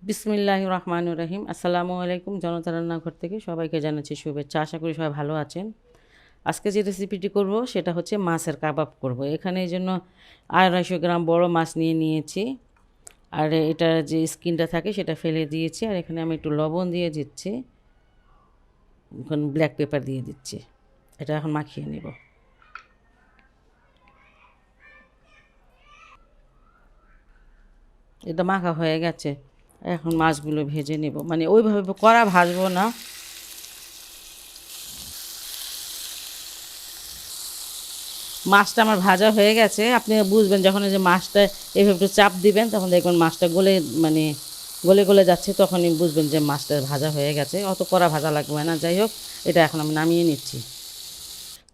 বিসমিল্লাহির রহমানির রহিম। আসসালামু আলাইকুম। জনতা রান্নাঘর থেকে সবাইকে জানাচ্ছি শুভেচ্ছা। আশা করি সবাই ভালো আছেন। আজকে যে রেসিপিটি করব সেটা হচ্ছে মাছের কাবাব করব। এখানে এইজন্য 250 গ্রাম বড় মাছ নিয়ে নিয়েছি। আর এটার যে স্কিনটা থাকে সেটা ফেলে দিয়েছি। আর এখানে আমি একটু লবণ দিয়ে দিচ্ছি। এখন ব্ল্যাক পেপার দিয়ে দিচ্ছি। এটা এখন মাখিয়ে নেব। এটা মাখা হয়ে গেছে। এখন মাছগুলো ভেজে নেব। মানে ওইভাবে কড়া ভাজবো না। মাছটা আমার ভাজা হয়ে গেছে। আপনি বুঝবেন যখন এই যে মাছটা এভাবে একটু চাপ দিবেন তখন দেখবেন মাছটা গলে মানে গলে যাচ্ছে, তখনই বুঝবেন যে মাছটা ভাজা হয়ে গেছে। অত কড়া ভাজা লাগবে না। যাই হোক, এটা এখন আমি নামিয়ে নিচ্ছি।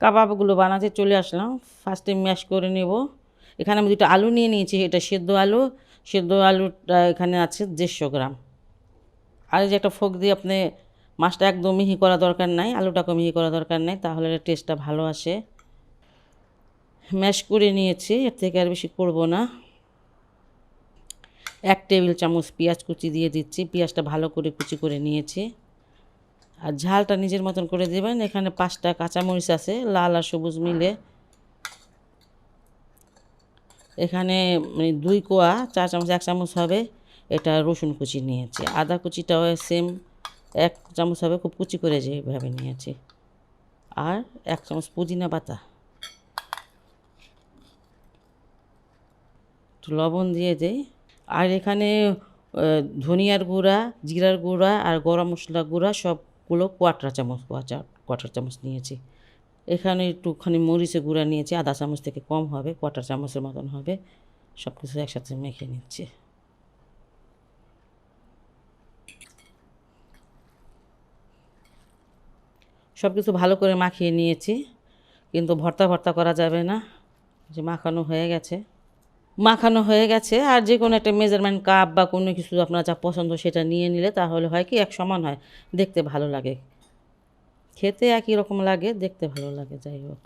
কাবাবগুলো বানাতে চলে আসলাম। ফার্স্টে ম্যাশ করে নেব। এখানে আমি 2টা আলু নিয়ে নিয়েছি। এটা সেদ্ধ আলু। সেদ্ধ আলুটা এখানে আছে 150 গ্রাম। আর এই যে একটা ফোক দিয়ে আপনি মাছটা একদম মিহি করা দরকার নাই, আলুটাকে মিহি করা দরকার নাই, তাহলে টেস্টটা ভালো আসে। ম্যাশ করে নিয়েছি, এর থেকে আর বেশি করব না। 1 টেবিল চামচ পেঁয়াজ কুচি দিয়ে দিচ্ছি। পেঁয়াজটা ভালো করে কুচি করে নিয়েছি। আর ঝালটা নিজের মতন করে দেবেন। এখানে 5টা কাঁচামরিচ আছে, লাল আর সবুজ মিলে। এখানে 2 কোয়া 4 চামচ 1 চামচ হবে এটা রসুন কুচি নিয়েছি। আদা কুচিটাও সেম 1 চামচ হবে, খুব কুচি করে যেভাবে নিয়েছি। আর 1 চামচ পুদিনা পাতা। একটু লবণ দিয়ে দেই। আর এখানে ধনিয়ার গুঁড়া, জিরার গুঁড়া আর গরম মশলা গুঁড়া সবগুলো কোয়ার্টার চামচ নিয়েছি। এখানে একটুখানি মরিচের গুঁড়া নিয়েছি, আধা চামচ থেকে কম হবে, কোয়ার্টার চামচের মতন হবে। সব কিছু একসাথে মেখে নিচ্ছি। সব কিছু ভালো করে মাখিয়ে নিয়েছি, কিন্তু ভর্তা করা যাবে না। যে মাখানো হয়ে গেছে। আর যে কোনো একটা মেজারমেন্ট কাপ বা কোনো কিছু আপনার যা পছন্দ সেটা নিয়ে নিলে তাহলে হয় কি এক সমান হয়, দেখতে ভালো লাগে। খেতে একই রকম লাগে, দেখতে ভালো লাগে। যাই হোক,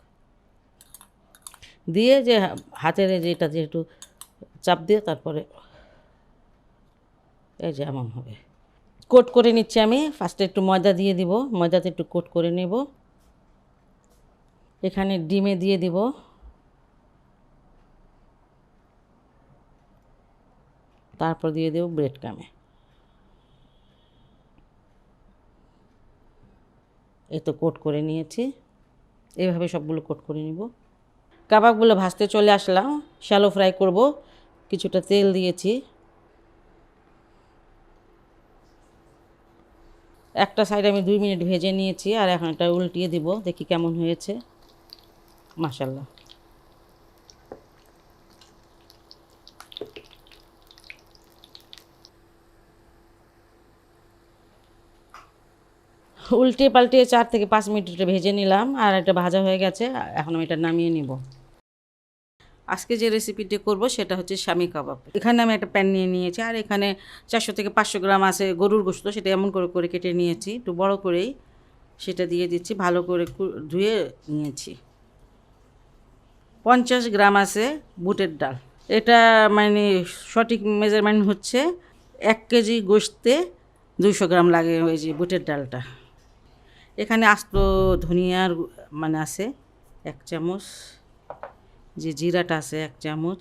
দিয়ে যে হাতের যেটা যেহেতু চাপ দিয়ে তারপরে এই যে এমন হবে। কোট করে নিচ্ছি আমি। ফার্স্টে একটু ময়দা দিয়ে দিব, ময়দাতে একটু কোট করে নেব। এখানে ডিমে দিয়ে দিব। তারপর দিয়ে দেব ব্রেড ক্রামে। এই তো কোট করে নিয়েছি। এইভাবে সবগুলো কোট করে নিব। কাবাবগুলো ভাজতে চলে আসলাম। শ্যালো ফ্রাই করব। কিছুটা তেল দিয়েছি। একটা সাইড আমি 2 মিনিট ভেজে নিয়েছি, আর এখন এটা উল্টিয়ে দিব, দেখি কেমন হয়েছে। মাশাআল্লাহ। উল্টিয়ে পাল্টিয়ে 4 থেকে 5 মিনিট এটা ভেজে নিলাম, আর এটা ভাজা হয়ে গেছে। এখন আমি এটা নামিয়ে নিব। আজকে যে রেসিপিটি করব সেটা হচ্ছে শামি কাবাব। এখানে আমি একটা প্যান নিয়ে নিয়েছি, আর এখানে 400 থেকে 500 গ্রাম আছে গরুর গোশত। সেটা এমন করে করে কেটে নিয়েছি, একটু বড় করেই। সেটা দিয়ে দিচ্ছি, ভালো করে ধুয়ে নিয়েছি। 50 গ্রাম আছে বুটের ডাল। এটা মানে সঠিক মেজারমেন্ট হচ্ছে 1 কেজি গোশতে 200 গ্রাম লাগে ওই যে বুটের ডালটা। এখানে আস্ত ধনিয়ার মানে আছে 1 চামচ, যে জিরাটা আছে 1 চামচ।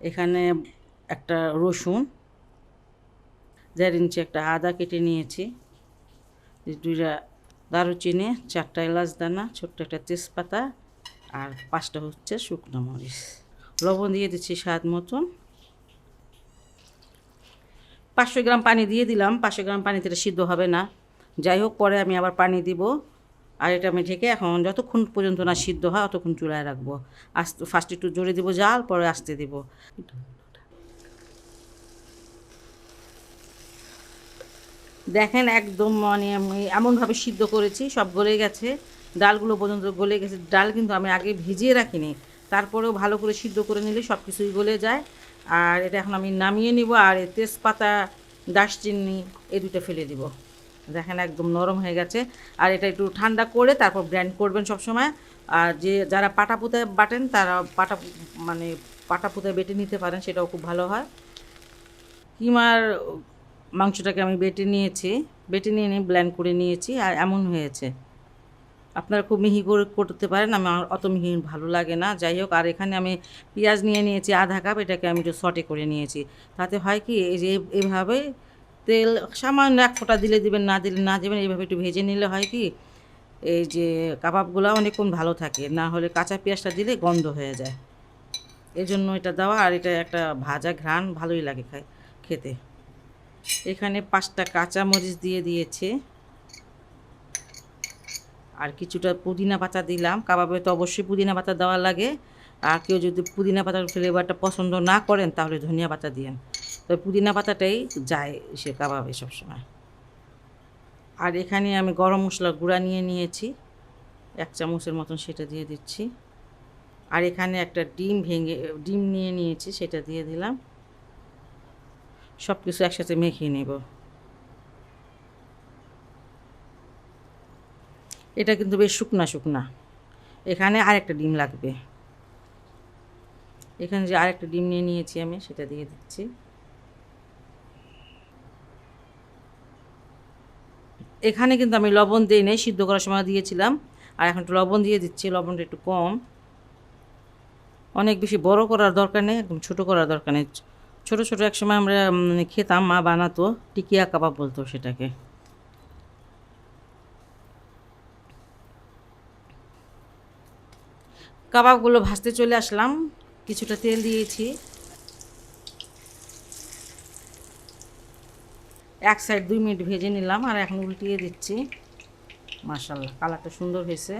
এখানে একটা রসুন, 1.5 ইঞ্চি একটা আদা কেটে নিয়েছি, 2টা দারুচিনি, 4টা এলাচ দানা, ছোট্ট একটা তেজপাতা, আর 5টা হচ্ছে শুকনো মরিচ। লবণ দিয়ে দিচ্ছি স্বাদ মতন। 500 গ্রাম পানি দিয়ে দিলাম। 500 গ্রাম পানিতে এটা সিদ্ধ হবে না। যাই হোক, পরে আমি আবার পানি দিব। আর এটা আমি ঢেকে এখন যতক্ষণ পর্যন্ত না সিদ্ধ হয় অতক্ষণ চুলায় রাখবো। ফার্স্ট একটু জোরে দিব জাল, পরে আস্তে দিব। দেখেন একদম মানে আমি এমনভাবে সিদ্ধ করেছি, সব গলে গেছে। ডালগুলো পর্যন্ত গলে গেছে। ডাল কিন্তু আমি আগে ভিজিয়ে রাখিনি, তারপরেও ভালো করে সিদ্ধ করে নিলে সব কিছুই গলে যায়। আর এটা এখন আমি নামিয়ে নিব। আর এই তেজপাতা, দারচিনি এই দুটো ফেলে দিব। দেখেন একদম নরম হয়ে গেছে। আর এটা একটু ঠান্ডা করে তারপর ব্লেন্ড করবেন সবসময়। আর যারা পাটাপুতায় বাটেন তারা মানে পাটাপুতায় বেটে নিতে পারেন, সেটাও খুব ভালো হয়। কিমার মাংসটাকে আমি বেটে নিয়েছি, বেটে নিয়ে ব্লেন্ড করে নিয়েছি, আর এমন হয়েছে। আপনারা খুব মিহি করে করতে পারেন, আমার অত মিহি ভালো লাগে না। যাই হোক, আর এখানে আমি পেঁয়াজ নিয়ে নিয়েছি আধা কাপ, এটাকে আমি একটু সটে করে নিয়েছি। তাতে হয় কি, এই যে এভাবে তেল সামান্য এক ফোঁটা দিলে দিবেন, না দিলে না দিবেন, এইভাবে একটু ভেজে নিলে হয় কি, এই যে কাবাবগুলো অনেকক্ষণ ভালো থাকে। না হলে কাঁচা পেঁয়াজটা দিলে গন্ধ হয়ে যায়, এই জন্য এটা দেওয়া। আর এটা একটা ভাজা ঘ্রাণ ভালোই লাগে খেতে। এখানে 5টা কাঁচা মরিচ দিয়ে দিয়েছে, আর কিছুটা পুদিনা পাতা দিলাম। কাবাবে তো অবশ্যই পুদিনা পাতা দেওয়া লাগে, আর কেউ যদি পুদিনা পাতার ফ্লেভারটা পছন্দ না করেন তাহলে ধনিয়া পাতা দিয়েন, তবে পুদিনা পাতাটাই যায় সে কাবাবে সবসময়। আর এখানে আমি গরম মশলার গুঁড়া নিয়ে নিয়েছি 1 চামচের মতন, সেটা দিয়ে দিচ্ছি। আর এখানে একটা ডিম নিয়ে নিয়েছি, সেটা দিয়ে দিলাম। সব কিছু একসাথে মেখে নেব। এটা কিন্তু বেশ শুকনা শুকনা। এখানে আরেকটা ডিম লাগবে। এখানে যে আরেকটা ডিম নিয়ে নিয়েছি আমি, সেটা দিয়ে দিচ্ছি। এখানে কিন্তু আমি লবণ দিই নাই, সিদ্ধ করার সময় দিয়েছিলাম। আর এখন একটু লবণ দিয়ে দিচ্ছি, লবণটা একটু কম। অনেক বেশি বড় করার দরকার নেই, একদম ছোটো করার দরকার নেই। ছোটো ছোটো একসময় আমরা খেতাম, মা বানাতো, টিকিয়া কাবাব বলতো সেটাকে। কাবাবগুলো ভাজতে চলে আসলাম, কিছুটা তেল দিয়েছি। এক সাইড 2 মিনিট ভেজে নিলাম, আর এখন উল্টিয়ে দিচ্ছি। মাশাআল্লাহ, কালারটা সুন্দর হয়েছে।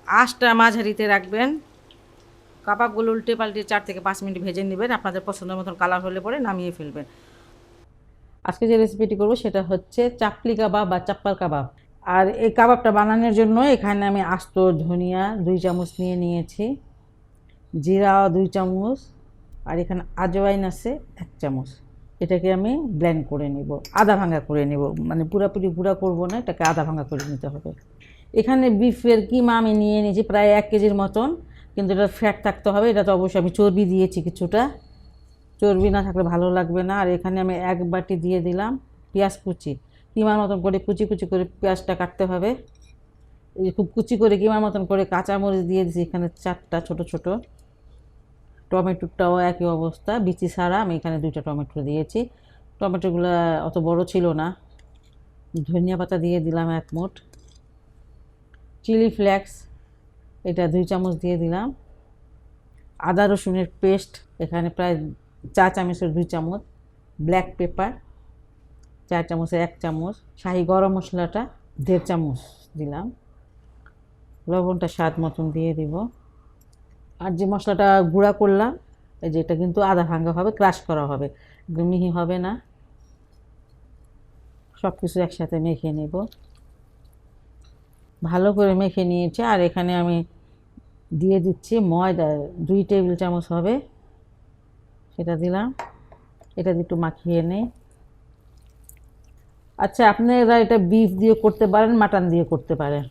আঁচটা মাঝারিতে রাখবেন। কাবাবগুলো উল্টে পাল্টে 4 থেকে 5 মিনিট ভেজে নেবেন। আপনাদের পছন্দের মতন কালার হলে পরে নামিয়ে ফেলবেন। আজকে যে রেসিপিটি করব সেটা হচ্ছে চাপলি কাবাব বা চাপ্পাল কাবাব। আর এই কাবাবটা বানানোর জন্য এখানে আমি আস্ত ধনিয়া 2 চামচ নিয়ে নিয়েছি, জিরা 2 চামচ, আর এখানে আজওয়াইন আছে 1 চামচ। এটাকে আমি ব্লেন্ড করে নিব, আধা ভাঙা করে নিব, মানে পুরোপুরি গুঁড়া করব না, এটাকে আধা ভাঙা করে নিতে হবে। এখানে বিফের কিমা আমি নিয়ে নিয়েছি প্রায় 1 কেজির মতন, কিন্তু এটা ফ্যাট থাকতে হবে। এটা তো অবশ্যই আমি চর্বি দিয়েছি কিছুটা, চর্বি না থাকলে ভালো লাগবে না। আর এখানে আমি 1 বাটি দিয়ে দিলাম পেঁয়াজ কুচি, কিমার মতন করে কুচি কুচি করে পেঁয়াজটা কাটতে হবে। এই খুব কুচি করে কিমার মতন করে কাঁচামরিচ দিয়ে দিয়েছি এখানে 4টা ছোট ছোট। টমেটোটাও একই অবস্থা, বিচি ছাড়া আমি এখানে 2টা টমেটো দিয়েছি। টমেটোগুলো অত বড় ছিল না। ধনিয়া পাতা দিয়ে দিলাম 1 মুঠ, চিলি ফ্লেক্স এটা 2 চামচ দিয়ে দিলাম, আদা রসুনের পেস্ট এখানে প্রায় 4 চামচের 2 চামচ, ব্ল্যাক পেপার 4 চামচের 1 চামচ, শাহি গরম মশলাটা 1.5 চামচ দিলাম, লবণটা স্বাদ মতন দিয়ে দিব। আর যে মশলাটা গুঁড়া করলাম, এই যে এটা কিন্তু আধা ভাঙা হবে, ক্রাশ করা হবে, একদম মিহি হবে না। সব কিছু একসাথে মেখে নেব, ভালো করে মেখে নিয়েছি। আর এখানে আমি দিয়ে দিচ্ছি ময়দা 2 টেবিল চামচ হবে, সেটা দিলাম। এটা দিয়ে একটু মাখিয়ে নেই। আচ্ছা, আপনারা এটা বিফ দিয়ে করতে পারেন, মাটন দিয়ে করতে পারেন।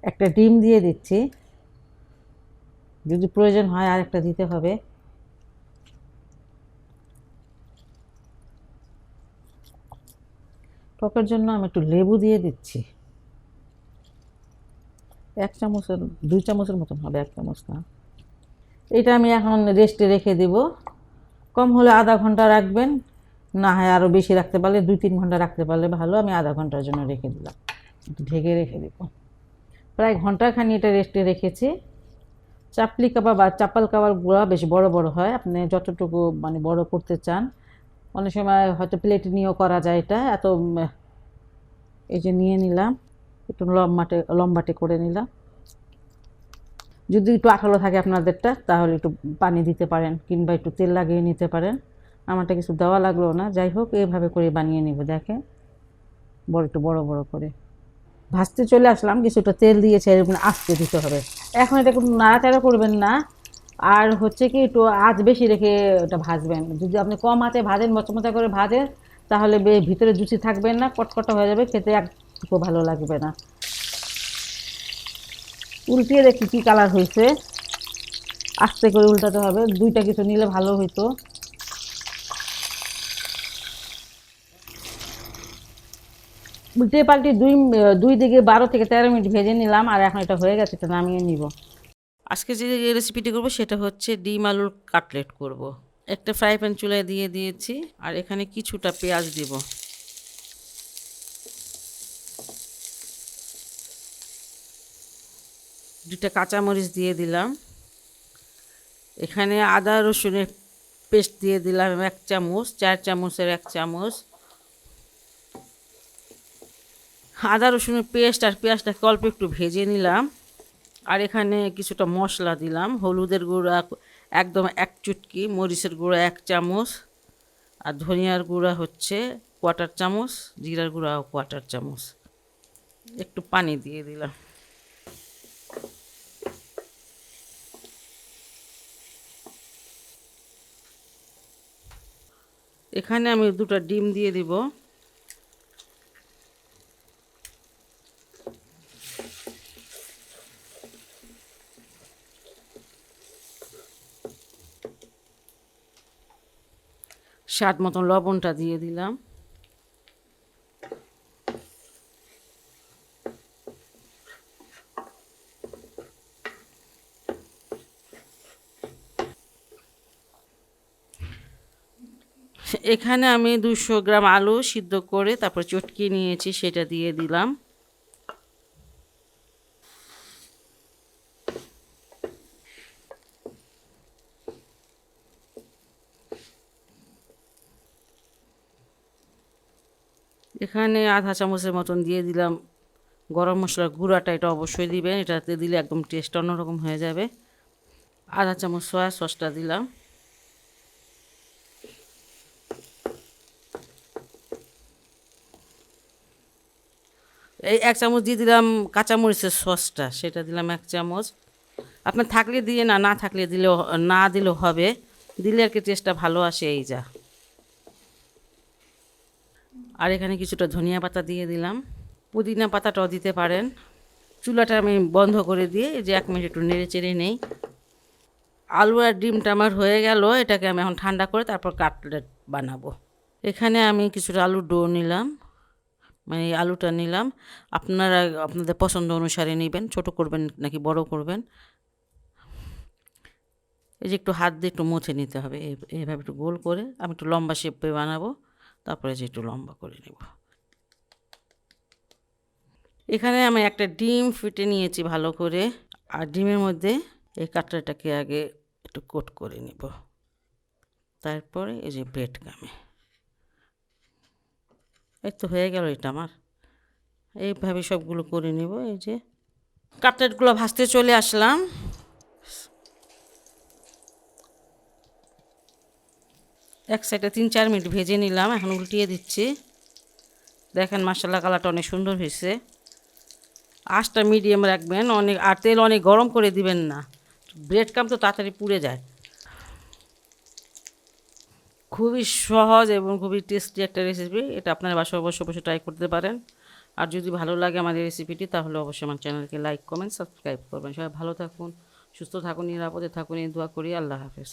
একটা ডিম দিয়ে দিচ্ছি, যদি প্রয়োজন হয় আর একটা দিতে হবে। টকের জন্য আমি একটু লেবু দিয়ে দিচ্ছি, 1 চামচের 2 চামচের মতন হবে, 1 চামচ না। এটা আমি এখন রেস্টে রেখে দেব। কম হলে আধা ঘন্টা রাখবেন, না হয় আরও বেশি রাখতে পারলে 2-3 ঘন্টা রাখতে পারলে ভালো। আমি আধা ঘন্টার জন্য রেখে দিলাম, একটু ঢেকে রেখে দেব। প্রায় ঘন্টাখানি এটা রেস্টে রেখেছি। চাপলি কাবাব বা চাপাল কাবাবগুলো বেশ বড় বড় হয়, আপনি যতটুকু মানে বড় করতে চান। অনেক সময় হয়তো প্লেট নিয়েও করা যায় এটা। এই যে নিয়ে নিলাম, একটু লম্বাটে করে নিলাম। যদি একটু আঠালো থাকে আপনাদেরটা, তাহলে একটু পানি দিতে পারেন, কিংবা একটু তেল লাগিয়ে নিতে পারেন। আমারটা কিছু দেওয়া লাগলো না। যাই হোক, এইভাবে করে বানিয়ে নেব। দেখেন, একটু বড় বড় করে ভাজতে চলে আসলাম। কিছুটা তেল দিয়েছে, এরকম আস্তে দিতে হবে। এখন এটা কোনো নাড়াচাড়া করবেন না। আর হচ্ছে কি, একটু আঁচ বেশি রেখে ওটা ভাজবেন। যদি আপনি কম আঁচে ভাজেন, মচমচা করে ভাজেন, তাহলে ভিতরে জুসি থাকবেন না, কটকটা হয়ে যাবে, খেতে একটু ভালো লাগবে না। উল্টিয়ে দেখি কী কালার হয়েছে। আস্তে করে উল্টাতে হবে, দুইটা কিছু নিলে ভালো হইতো। উল্টে পাল্টে দুই দিকে 12 থেকে 13 মিনিট ভেজে নিলাম, আর এখন এটা হয়ে গেছে, এটা নামিয়ে নিব। আজকে যে রেসিপিটি করব সেটা হচ্ছে ডিম আলুর কাটলেট করব। একটা ফ্রাই প্যান চুলায় দিয়ে দিয়েছি, আর এখানে কিছুটা পেঁয়াজ দিব। দুটা কাঁচামরিচ দিয়ে দিলাম। এখানে আদা রসুনের পেস্ট দিয়ে দিলাম 1 চামচ, 4 চামচের 1 চামচ। আদা রসুনের পেস্ট আর পেঁয়াজটাকে অল্প একটু ভেজে নিলাম। আর এখানে কিছুটা মশলা দিলাম, হলুদের গুঁড়া একদম 1 চুটকি, মরিচের গুঁড়া 1 চামচ, আর ধনিয়ার গুঁড়া হচ্ছে 1/4 চামচ, জিরার গুঁড়া 1/4 চামচ। একটু পানি দিয়ে দিলাম। এখানে আমি 2টা ডিম দিয়ে দিব। স্বাদ মতন লবণটা দিয়ে দিলাম। এখানে আমি 200 গ্রাম আলু সিদ্ধ করে তারপর চটকিয়ে নিয়েছি, সেটা দিয়ে দিলাম। এখানে আধা চামচের মতন দিয়ে দিলাম গরম মশলার গুঁড়াটা, এটা অবশ্যই দিবেন, এটাতে দিলে একদম টেস্ট অন্যরকম হয়ে যাবে। আধা চামচ সয়া সসটা দিলাম। এই 1 চামচ দিয়ে দিলাম কাঁচামরিচের সসটা, সেটা দিলাম 1 চামচ। আপনার থাকলে দিয়ে, না থাকলে দিলেও না দিলেও হবে, দিলে আর কি টেস্টটা ভালো আসে, এই যা। আর এখানে কিছুটা ধনিয়া পাতা দিয়ে দিলাম, পুদিনা পাতাটাও দিতে পারেন। চুলাটা আমি বন্ধ করে দিয়ে এই যে 1 মিনিট একটু নেড়ে চেড়ে নেই। আলু আর ডিমটা আমার হয়ে গেল, এটাকে আমি এখন ঠান্ডা করে তারপর কাটলেট বানাবো। এখানে আমি কিছুটা আলুর ডো নিলাম, মানে এই আলুটা নিলাম। আপনারা আপনাদের পছন্দ অনুসারে নেবেন, ছোট করবেন নাকি বড় করবেন। এই যে একটু হাত দিয়ে একটু মুছে নিতে হবে, এইভাবে একটু গোল করে। আমি একটু লম্বা শেপে বানাবো, তারপরে যে একটু লম্বা করে নেব। এখানে আমি একটা ডিম ফেটে নিয়েছি ভালো করে, আর ডিমের মধ্যে এই কাটলেটটাকে আগে একটু কোট করে নেব, তারপরে এই যে ব্রেড গামে। এই তো হয়ে গেল এটা আমার। এইভাবে সবগুলো করে নেব। এই যে কাটলেটগুলো ভাজতে চলে আসলাম। এক সাইডে 3-4 মিনিট ভেজে নিলাম, এখন উল্টিয়ে দিচ্ছি। দেখেন মাশাআল্লাহ, কালারটা অনেক সুন্দর হয়েছে। আঁচটা মিডিয়াম রাখবেন, আর তেল অনেক গরম করে দিবেন না, ব্রেড কাম তো তাড়াতাড়ি পুড়ে যায়। খুবই সহজ এবং খুবই টেস্টি একটা রেসিপি, এটা আপনার বাসায় অবশ্যই অবশ্যই ট্রাই করতে পারেন। আর যদি ভালো লাগে আমার এই রেসিপিটি, তাহলে অবশ্যই আমার চ্যানেলকে লাইক কমেন্ট সাবস্ক্রাইব করবেন। সবাই ভালো থাকুন, সুস্থ থাকুন, নিরাপদে থাকুন, এই দোয়া করি। আল্লাহ হাফেজ।